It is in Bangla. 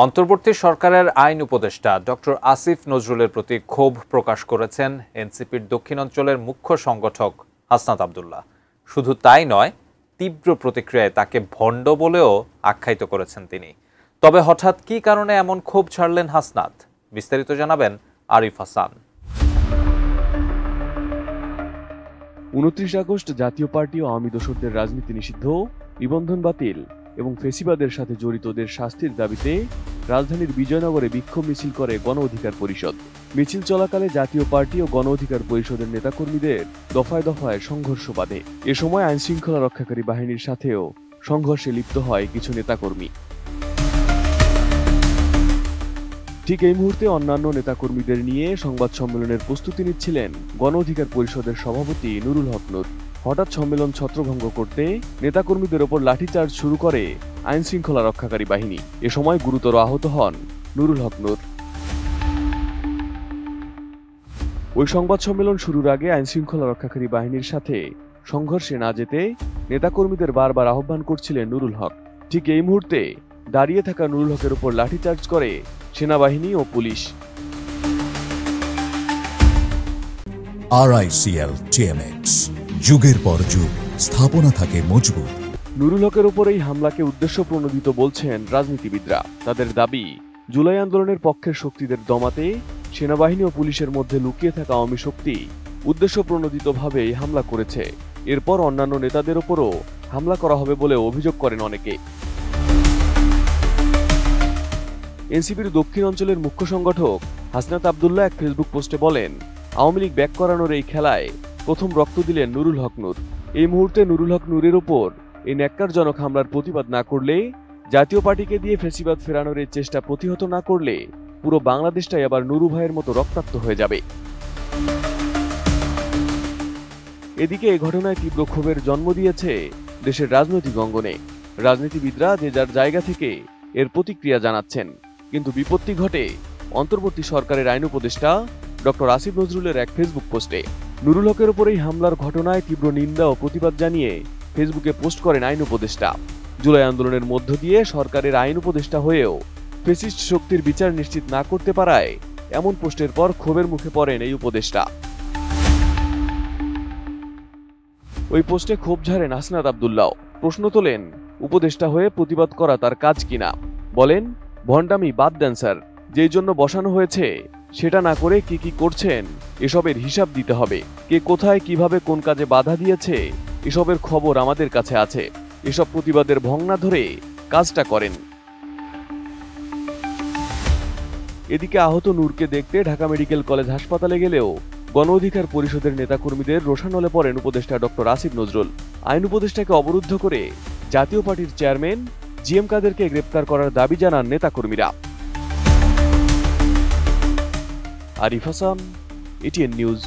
অন্তর্বর্তী সরকারের আইন উপদেষ্টা ডক্টর আসিফ নজরুলের প্রতি ক্ষোভ প্রকাশ করেছেন এনসিপির দক্ষিণাঞ্চলের মুখ্য সংগঠক হাসনাত আব্দুল্লাহ। শুধু তাই নয়, তীব্র প্রতিক্রিয়ায় তাকে ভণ্ড বলেও আখ্যায়িত করেছেন তিনি। তবে হঠাৎ কী কারণে এমন ক্ষোভ ছাড়লেন হাসনাত, বিস্তারিত জানাবেন আরিফ হাসান। ২৯ আগস্ট জাতীয় পার্টি ও আওয়ামী দোসরদের রাজনীতি নিষিদ্ধ, নিবন্ধন বাতিল এবং ফেসিবাদের সাথে জড়িতদের শাস্তির দাবিতে রাজধানীর বিজয়নগরে বিক্ষোভ মিছিল করে গণ অধিকার পরিষদ। মিছিল চলাকালে জাতীয় পার্টি ও গণ অধিকার পরিষদের নেতাকর্মীদের দফায় দফায় সংঘর্ষ বাধে। এ সময় আইনশৃঙ্খলা রক্ষাকারী বাহিনীর সাথেও সংঘর্ষে লিপ্ত হয় কিছু নেতাকর্মী। ঠিক এই মুহূর্তে অন্যান্য নেতাকর্মীদের নিয়ে সংবাদ সম্মেলনের প্রস্তুতি নিচ্ছিলেন গণ অধিকার পরিষদের সভাপতি নুরুল হক নূর। হঠাৎ সম্মেলন ছত্রভঙ্গ করতে নেতাকর্মীদের ওপর লাঠিচার্জ শুরু করে আইনশৃঙ্খলা রক্ষাকারী বাহিনী। এ সময় গুরুতর আহত হন নুরুল হক নূর। ওই সংবাদ সম্মেলন শুরুর আগে আইনশৃঙ্খলা রক্ষাকারী বাহিনীর সাথে সংঘর্ষে না যেতে নেতাকর্মীদের বারবার আহ্বান করছিলেন নুরুল হক। ঠিক এই মুহূর্তে দাঁড়িয়ে থাকা নুরুল হকের উপর লাঠিচার্জ করে সেনাবাহিনী ও পুলিশ। RICL TMX, যুগের পর যুগ স্থাপনা থাকে মজবুত। নুরুল হকের উপর এই হামলাকে উদ্দেশ্য প্রণোদিত বলছেন রাজনীতিবিদরা। তাদের দাবি, জুলাই আন্দোলনের পক্ষের শক্তিদের দমাতে সেনাবাহিনী ও পুলিশের মধ্যে লুকিয়ে থাকা আওয়ামী শক্তি উদ্দেশ্য প্রণোদিতভাবে এই হামলা করেছে। এরপর অন্যান্য নেতাদের ওপরও হামলা করা হবে বলে অভিযোগ করেন অনেকে। এনসিপির দক্ষিণ অঞ্চলের মুখ্য সংগঠক হাসনাত আব্দুল্লাহ এক ফেসবুক পোস্টে বলেন, আওয়ামী লীগ ব্যাক করানোর এই খেলায় প্রথম রক্ত দিলেন নুরুল হক নূর। এই মুহূর্তে নুরুল হক নূরের ওপর এই ন্যাক্কারজনক হামলার প্রতিবাদ না করলে, জাতীয় পার্টিকে দিয়ে ফেসিবাদ ফেরানোর এই চেষ্টা প্রতিহত না করলে পুরো বাংলাদেশটাই আবার নুরু ভাইয়ের মতো রক্তাক্ত হয়ে যাবে। এদিকে এই ঘটনায় তীব্র ক্ষোভের জন্ম দিয়েছে দেশের রাজনৈতিক অঙ্গনে। রাজনীতিবিদরা যে যার জায়গা থেকে এর প্রতিক্রিয়া জানাচ্ছেন, কিন্তু বিপত্তি ঘটে অন্তর্বর্তী সরকারের আইন উপদেষ্টা ডক্টর আসিফ নজরুলের এক ফেসবুক পোস্টে। নুরুল হকের উপর এই হামলার ঘটনায় তীব্র নিন্দা ও প্রতিবাদ জানিয়ে ফেসবুকে পোস্ট করেন আইন উপদেষ্টা। জুলাই আন্দোলনের মধ্য দিয়ে সরকারের আইন উপদেষ্টা হয়েও ফেসিস্ট শক্তির বিচার নিশ্চিত না করতে পারায় এমন পোস্টের পর ক্ষোভের মুখে পড়েন এই উপদেষ্টা। ওই পোস্টে ক্ষোভ ঝাড়েন হাসনাত আব্দুল্লাহ। প্রশ্ন তোলেন, উপদেষ্টা হয়ে প্রতিবাদ করা তার কাজ কিনা। বলেন, ভণ্ডামি বাদ দেন স্যার, যেই জন্য বসানো হয়েছে সেটা না করে কি কি করছেন এসবের হিসাব দিতে হবে। কে কোথায় কিভাবে কোন কাজে বাধা দিয়েছে এসবের খবর আমাদের কাছে আছে। এসব প্রতিবাদের ভং না ধরে কাজটা করেন। এদিকে আহত নূরকে দেখতে ঢাকা মেডিকেল কলেজ হাসপাতালে গেলেও গণ অধিকার পরিষদের নেতাকর্মীদের রোষানলে পড়েন উপদেষ্টা ডক্টর আসিফ নজরুল। আইন উপদেষ্টাকে অবরুদ্ধ করে জাতীয় পার্টির চেয়ারম্যান জিএম কাদেরকে গ্রেপ্তার করার দাবি জানান নেতাকর্মীরা। Arif Hasan, ATN news.